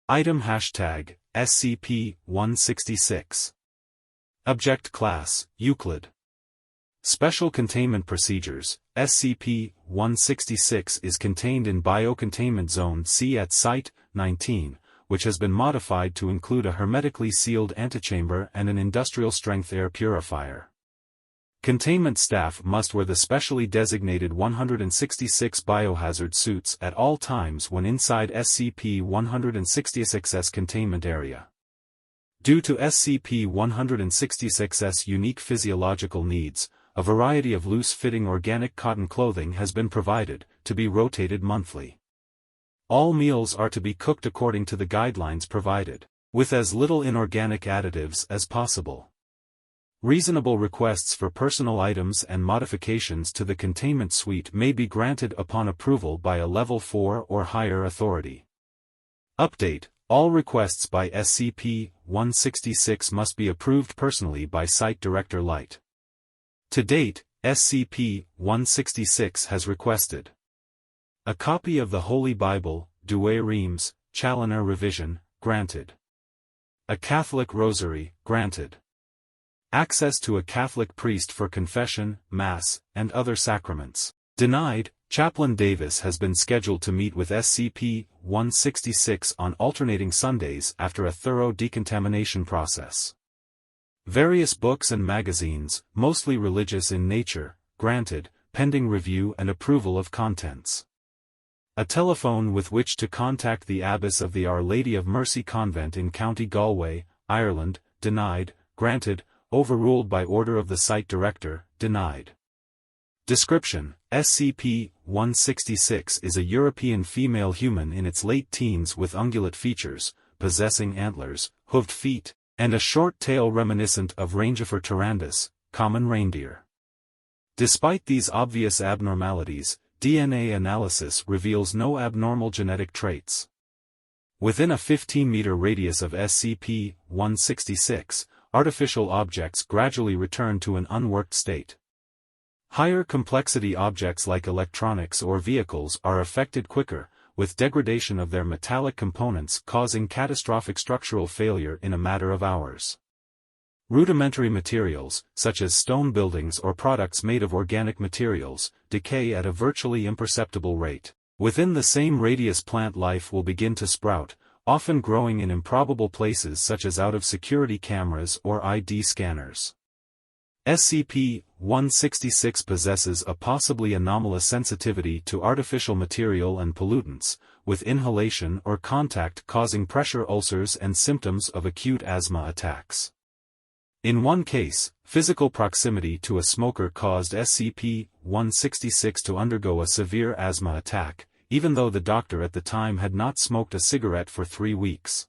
Item hashtag SCP-166. Object Class Euclid. Special Containment Procedures. SCP-166 is contained in Biocontainment Zone C at Site-19, which has been modified to include a hermetically sealed antechamber and an industrial-strength air purifier. Containment staff must wear the specially designated 166 biohazard suits at all times when inside SCP-166's containment area. Due to SCP-166's unique physiological needs, a variety of loose-fitting organic cotton clothing has been provided, to be rotated monthly. All meals are to be cooked according to the guidelines provided, with as little inorganic additives as possible. Reasonable requests for personal items and modifications to the containment suite may be granted upon approval by a Level 4 or higher authority. Update: all requests by SCP-166 must be approved personally by Site Director Light. To date, SCP-166 has requested a copy of the Holy Bible, Douay Reims, Challoner Revision, granted. A Catholic Rosary, granted. Access to a Catholic priest for confession, Mass, and other sacraments, denied. Chaplain Davis has been scheduled to meet with SCP-166 on alternating Sundays after a thorough decontamination process. Various books and magazines, mostly religious in nature, granted, pending review and approval of contents. A telephone with which to contact the abbess of the Our Lady of Mercy Convent in County Galway, Ireland, denied, granted, overruled by order of the site director, denied. Description: SCP-166 is a European female human in its late teens with ungulate features, possessing antlers, hooved feet, and a short tail reminiscent of Rangifer tarandus, common reindeer. Despite these obvious abnormalities, DNA analysis reveals no abnormal genetic traits. Within a 15-meter radius of SCP-166, artificial objects gradually return to an unworked state. Higher complexity objects like electronics or vehicles are affected quicker, with degradation of their metallic components causing catastrophic structural failure in a matter of hours. Rudimentary materials, such as stone buildings or products made of organic materials, decay at a virtually imperceptible rate. Within the same radius plant life will begin to sprout, often growing in improbable places such as out of security cameras or ID scanners. SCP-166 possesses a possibly anomalous sensitivity to artificial material and pollutants, with inhalation or contact causing pressure ulcers and symptoms of acute asthma attacks. In one case, physical proximity to a smoker caused SCP-166 to undergo a severe asthma attack, even though the doctor at the time had not smoked a cigarette for 3 weeks.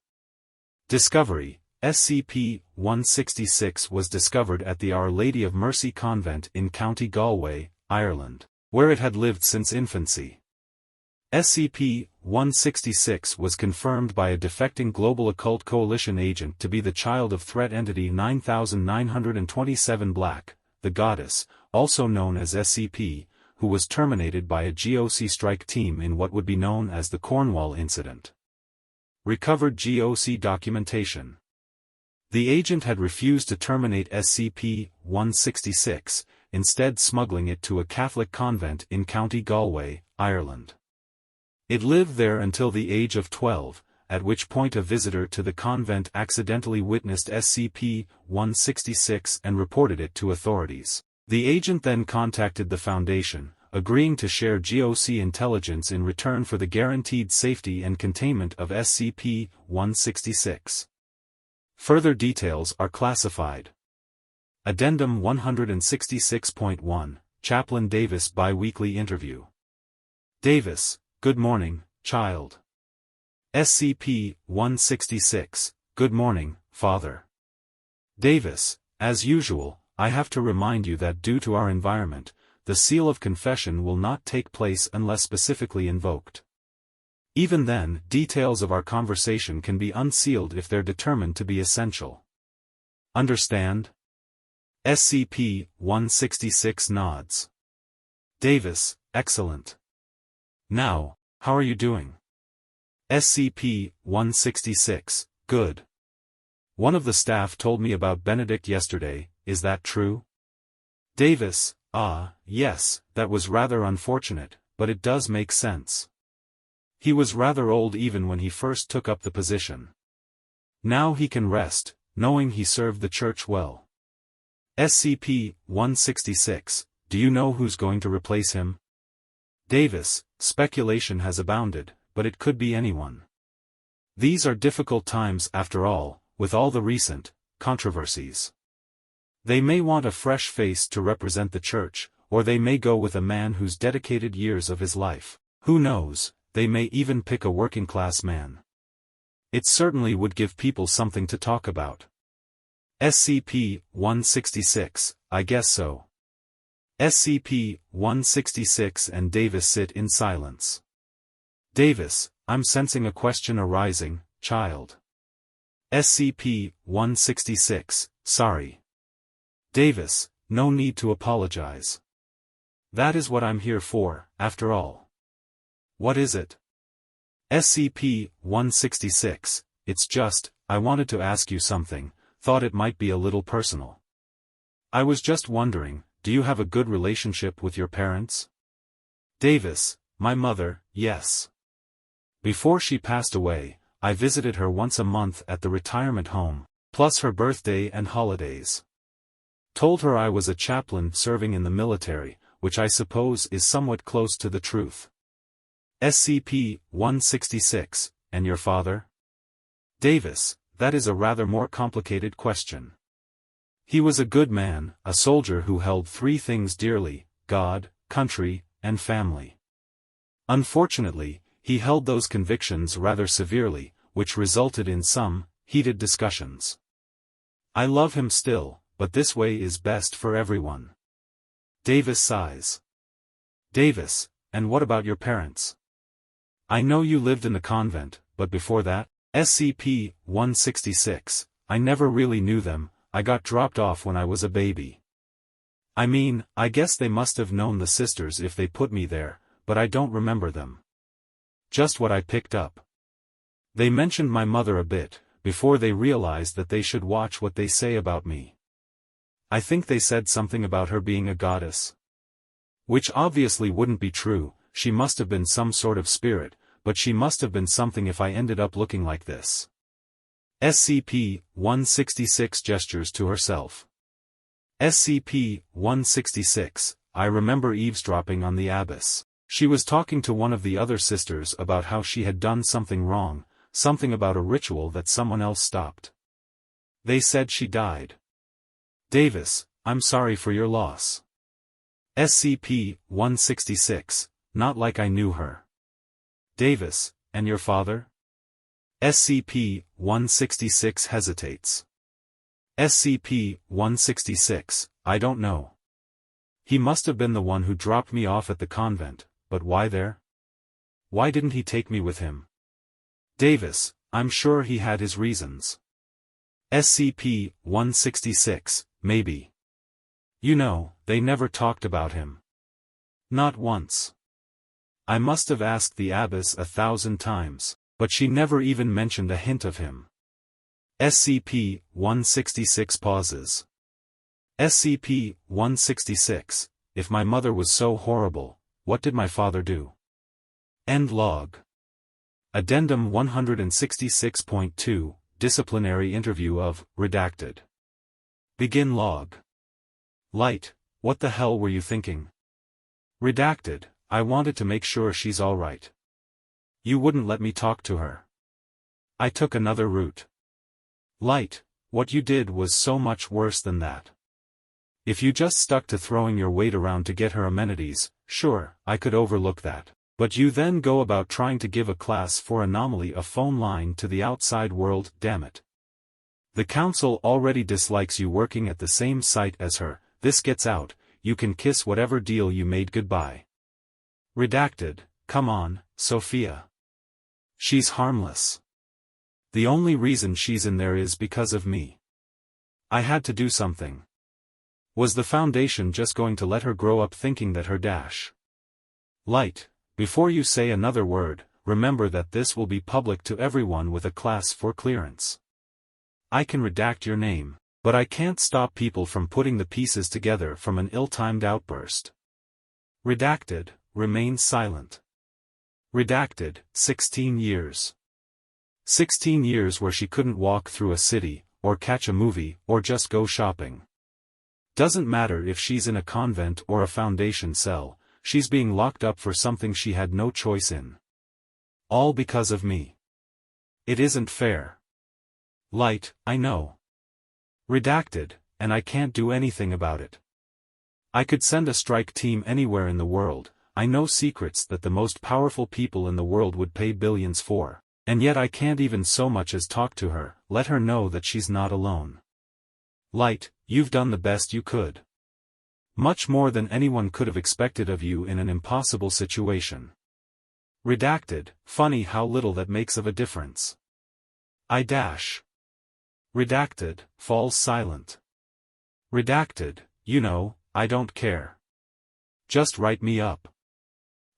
Discovery: SCP-166 was discovered at the Our Lady of Mercy Convent in County Galway, Ireland, where it had lived since infancy. SCP-166 was confirmed by a defecting Global Occult Coalition agent to be the child of threat entity 9927 Black, the goddess, also known as SCP, who was terminated by a GOC strike team in what would be known as the Cornwall Incident. Recovered GOC documentation. The agent had refused to terminate SCP-166, instead smuggling it to a Catholic convent in County Galway, Ireland. It lived there until the age of 12, at which point a visitor to the convent accidentally witnessed SCP-166 and reported it to authorities. The agent then contacted the Foundation, agreeing to share GOC intelligence in return for the guaranteed safety and containment of SCP-166. Further details are classified. Addendum 166.1, Chaplain Davis Bi-Weekly Interview. Davis: Good morning, child. SCP-166, Good morning, Father. Davis: As usual, I have to remind you that due to our environment, the seal of confession will not take place unless specifically invoked. Even then, details of our conversation can be unsealed if they're determined to be essential. Understand? SCP-166 nods. Davis: Excellent. Now, how are you doing? SCP-166, good. One of the staff told me about Benedict yesterday, is that true? Davis, yes, that was rather unfortunate, but it does make sense. He was rather old even when he first took up the position. Now he can rest, knowing he served the church well. SCP-166, do you know who's going to replace him? Davis, speculation has abounded, but it could be anyone. These are difficult times after all, with all the recent controversies. They may want a fresh face to represent the church, or they may go with a man who's dedicated years of his life. Who knows, they may even pick a working-class man. It certainly would give people something to talk about. SCP-166, I guess so. SCP-166 and Davis sit in silence. Davis, I'm sensing a question arising, child. SCP-166, sorry. Davis, no need to apologize. That is what I'm here for, after all. What is it? SCP-166, it's just, I wanted to ask you something, thought it might be a little personal. I was just wondering, do you have a good relationship with your parents? Davis, my mother, yes. Before she passed away, I visited her once a month at the retirement home, plus her birthday and holidays. Told her I was a chaplain serving in the military, which I suppose is somewhat close to the truth. SCP-166, and your father? Davis, that is a rather more complicated question. He was a good man, a soldier who held three things dearly: God, country, and family. Unfortunately, he held those convictions rather severely, which resulted in some heated discussions. I love him still, but this way is best for everyone. Davis sighs. Davis, and what about your parents? I know you lived in the convent, but before that? SCP-166, I never really knew them, I got dropped off when I was a baby. I mean, I guess they must have known the sisters if they put me there, but I don't remember them. Just what I picked up. They mentioned my mother a bit, before they realized that they should watch what they say about me. I think they said something about her being a goddess. Which obviously wouldn't be true, she must have been some sort of spirit, but she must have been something if I ended up looking like this. SCP-166 gestures to herself. SCP-166, I remember eavesdropping on the abbess. She was talking to one of the other sisters about how she had done something wrong, something about a ritual that someone else stopped. They said she died. Davis, I'm sorry for your loss. SCP-166, not like I knew her. Davis, and your father? SCP-166 hesitates. SCP-166, I don't know. He must have been the one who dropped me off at the convent, but why there? Why didn't he take me with him? Davis, I'm sure he had his reasons. SCP-166, maybe. You know, they never talked about him. Not once. I must have asked the abbess 1,000 times, but she never even mentioned a hint of him. SCP-166 pauses. SCP-166, if my mother was so horrible, what did my father do? End log. Addendum 166.2, Disciplinary Interview of, redacted. Begin log. Light, what the hell were you thinking? Redacted, I wanted to make sure she's alright. You wouldn't let me talk to her. I took another route. Light, what you did was so much worse than that. If you just stuck to throwing your weight around to get her amenities, sure, I could overlook that. But you then go about trying to give a class for anomaly a phone line to the outside world, damn it. The council already dislikes you working at the same site as her, this gets out, you can kiss whatever deal you made goodbye. Redacted, come on, Sophia. She's harmless. The only reason she's in there is because of me. I had to do something. Was the Foundation just going to let her grow up thinking that her dash? Light, before you say another word, remember that this will be public to everyone with a class 4 clearance. I can redact your name, but I can't stop people from putting the pieces together from an ill-timed outburst. Redacted, remain silent. Redacted, 16 years. 16 years where she couldn't walk through a city, or catch a movie, or just go shopping. Doesn't matter if she's in a convent or a foundation cell, she's being locked up for something she had no choice in. All because of me. It isn't fair. Light, I know. Redacted, and I can't do anything about it. I could send a strike team anywhere in the world. I know secrets that the most powerful people in the world would pay billions for, and yet I can't even so much as talk to her, let her know that she's not alone. Light, you've done the best you could. Much more than anyone could have expected of you in an impossible situation. Redacted, funny how little that makes of a difference. Redacted, falls silent. Redacted, you know, I don't care. Just write me up.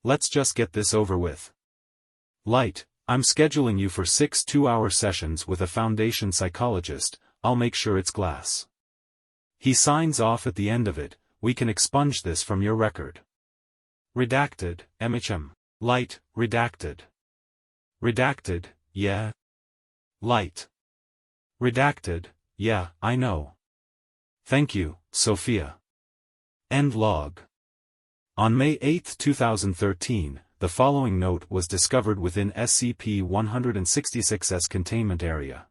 Let's just get this over with. Light, I'm scheduling you for 6 two-hour sessions with a foundation psychologist. I'll make sure it's glass. He signs off at the end of it. We can expunge this from your record. Redacted, MHM. Light, redacted. Redacted, yeah. Light. Redacted, yeah, I know. Thank you, Sophia. End log. On May 8, 2013, the following note was discovered within SCP-166's containment area.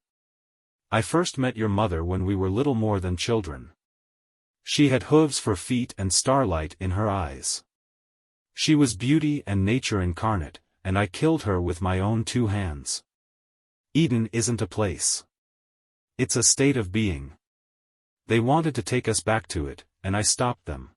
I first met your mother when we were little more than children. She had hooves for feet and starlight in her eyes. She was beauty and nature incarnate, and I killed her with my own 2 hands. Eden isn't a place. It's a state of being. They wanted to take us back to it, and I stopped them.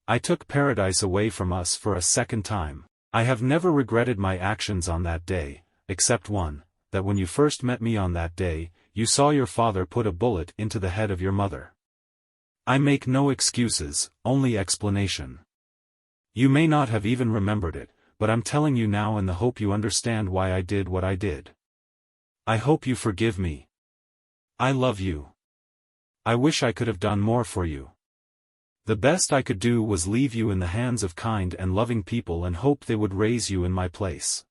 I took paradise away from us for a second time. I have never regretted my actions on that day, except one, that when you first met me on that day, you saw your father put a bullet into the head of your mother. I make no excuses, only explanation. You may not have even remembered it, but I'm telling you now in the hope you understand why I did what I did. I hope you forgive me. I love you. I wish I could have done more for you. The best I could do was leave you in the hands of kind and loving people and hope they would raise you in my place.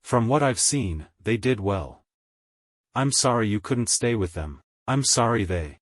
From what I've seen, they did well. I'm sorry you couldn't stay with them. I'm sorry they